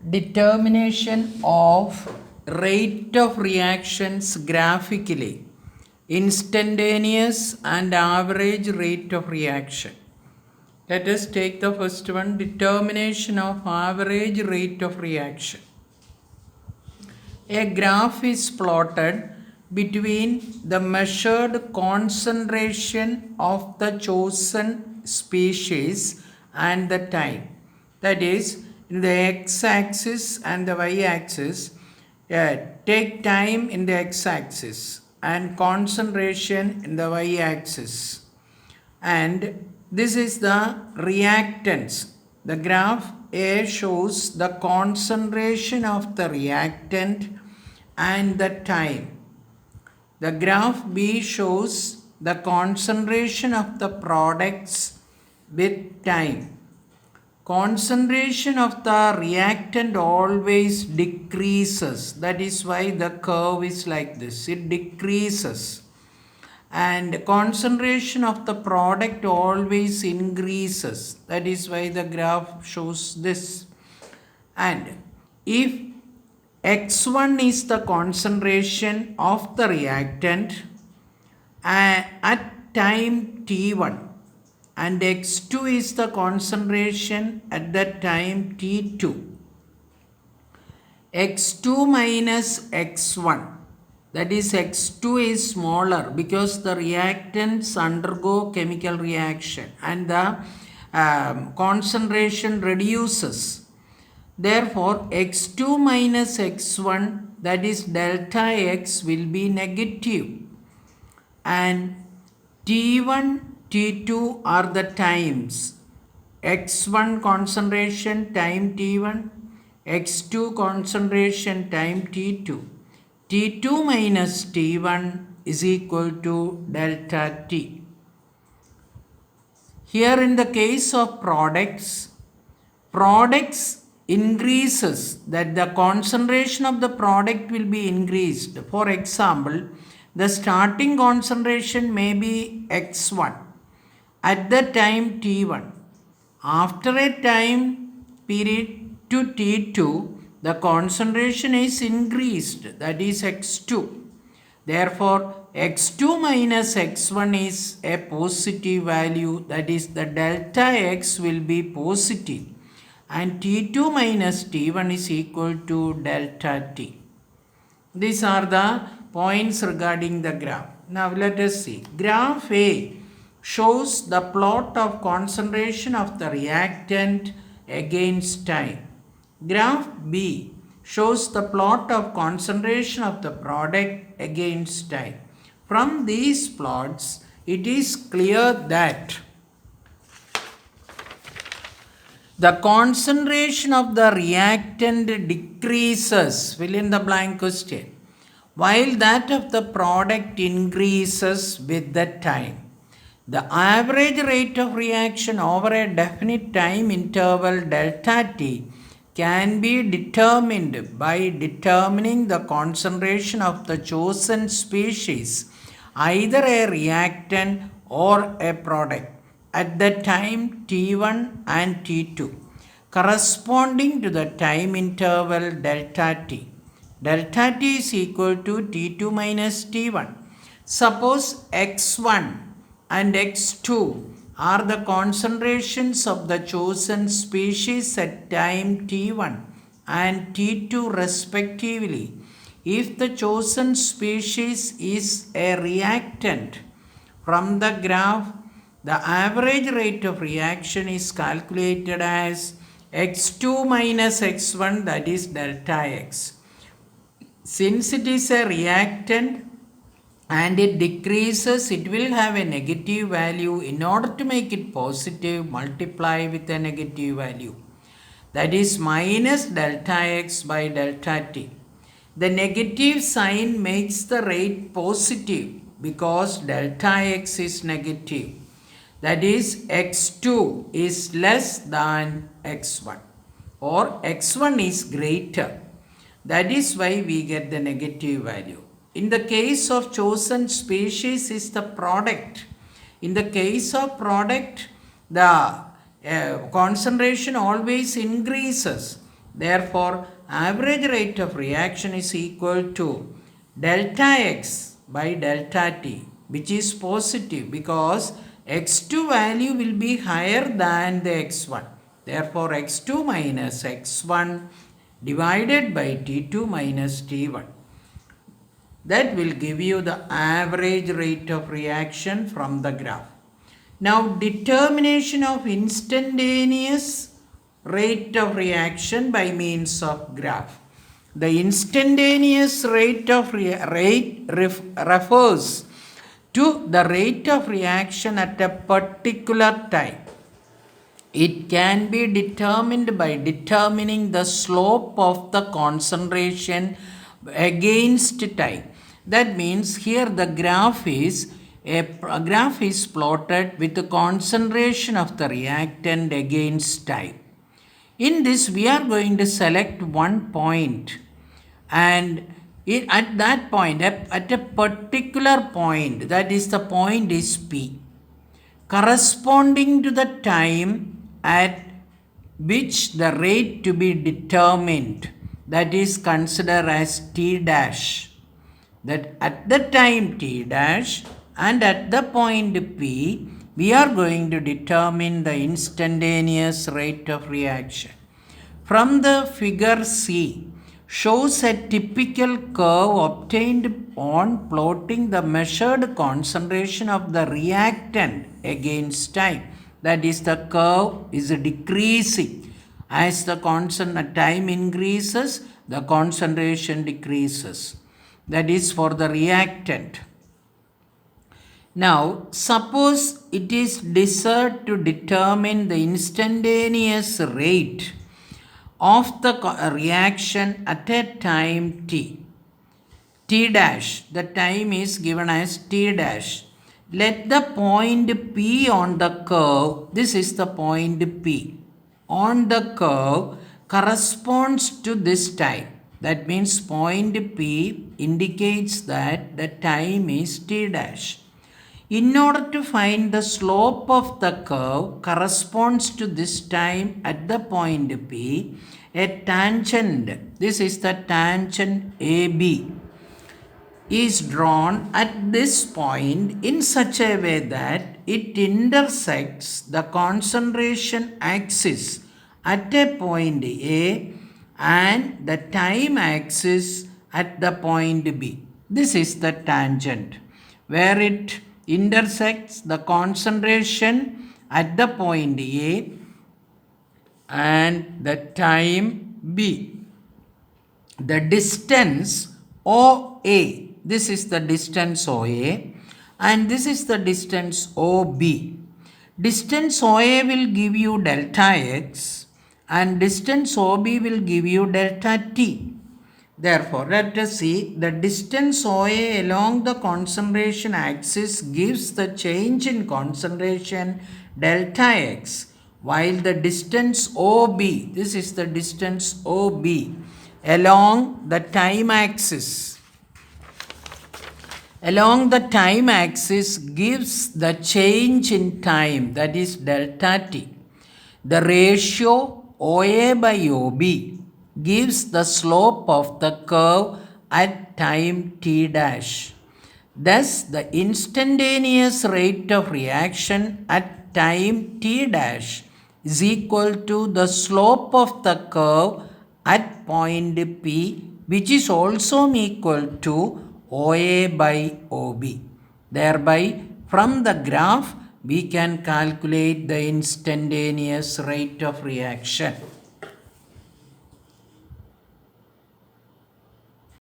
Determination of rate of reactions graphically, instantaneous and average rate of reaction. Let us take the first one, determination of average rate of reaction. A graph is plotted between the measured concentration of the chosen species and the time. That is, in the x-axis and the y-axis, take time in the x-axis and concentration in the y-axis. And this is the reactants. The graph A shows the concentration of the reactant and the time. The graph B shows the concentration of the products with time. Concentration of the reactant always decreases. That is why the curve is like this. It decreases. And concentration of the product always increases. That is why the graph shows this. And if x1 is the concentration of the reactant at time t1 and x2 is the concentration at that time t2, x2 minus x1, that is x2 is smaller because the reactants undergo chemical reaction and the concentration reduces. Therefore, x2 minus x1, that is delta x, will be negative. And t1, t2 are the times. x1 concentration time t1, x2 concentration time t2. T2 minus T1 is equal to delta T. Here in the case of products increases, that the concentration of the product will be increased. For example, the starting concentration may be x1 at the time t1. After a time period to t2, the concentration is increased, that is x2. Therefore, x2 minus x1 is a positive value, that is the delta x will be positive, and t2 minus t1 is equal to delta t. These are the points regarding the graph. Now let us see. Graph A shows the plot of concentration of the reactant against time. Graph B shows the plot of concentration of the product against time. From these plots, it is clear that the concentration of the reactant decreases, fill in the blank question, while that of the product increases with the time. The average rate of reaction over a definite time interval delta t can be determined by determining the concentration of the chosen species, either a reactant or a product, at the time t1 and t2, corresponding to the time interval delta t. Delta t is equal to t2 minus t1. Suppose x1 and x2 are the concentrations of the chosen species at time t1 and t2 respectively. If the chosen species is a reactant, from the graph, the average rate of reaction is calculated as x2 minus x1, that is delta x. Since it is a reactant and it decreases, it will have a negative value. In order to make it positive, multiply with a negative value, that is minus delta x by delta t. The negative sign makes the rate positive because delta x is negative, that is x2 is less than x1 or x1 is greater. That is why we get the negative value. In the case of chosen species is the product. In the case of product, the concentration always increases. Therefore, average rate of reaction is equal to delta x by delta t, which is positive because x2 value will be higher than the x1. Therefore, x2 minus x1 divided by t2 minus t1. That will give you the average rate of reaction from the graph. Now, determination of instantaneous rate of reaction by means of graph. The instantaneous rate of refers to the rate of reaction at a particular time. It can be determined by determining the slope of the concentration against time. That means here the graph is plotted with the concentration of the reactant against time. In this, we are going to select one point, and at that point, at a particular point, that is the point is P, corresponding to the time at which the rate to be determined, that is considered as T dash. That at the time T dash and at the point P, we are going to determine the instantaneous rate of reaction. From the figure C, shows a typical curve obtained on plotting the measured concentration of the reactant against time. That is, the curve is decreasing. As the time increases, the concentration decreases. That is for the reactant. Now, suppose it is desired to determine the instantaneous rate of the reaction at a time t. T dash, the time is given as T dash. Let the point P on the curve, this is the point P, on the curve corresponds to this time. That means point P indicates that the time is T dash. In order to find the slope of the curve corresponds to this time at the point P, a tangent, this is the tangent AB, is drawn at this point in such a way that it intersects the concentration axis at a point A and the time axis at the point B. This is the tangent where it intersects the concentration at the point A and the time B. The distance OA, this is the distance OA and this is the distance OB. Distance OA will give you delta x and distance OB will give you delta t. Therefore, let us see the distance OA along the concentration axis gives the change in concentration delta x, while the distance OB, this is the distance OB, along the time axis, gives the change in time, that is delta t. The ratio OA by OB gives the slope of the curve at time T dash. Thus, the instantaneous rate of reaction at time T dash is equal to the slope of the curve at point P, which is also equal to OA by OB. Thereby, from the graph, we can calculate the instantaneous rate of reaction.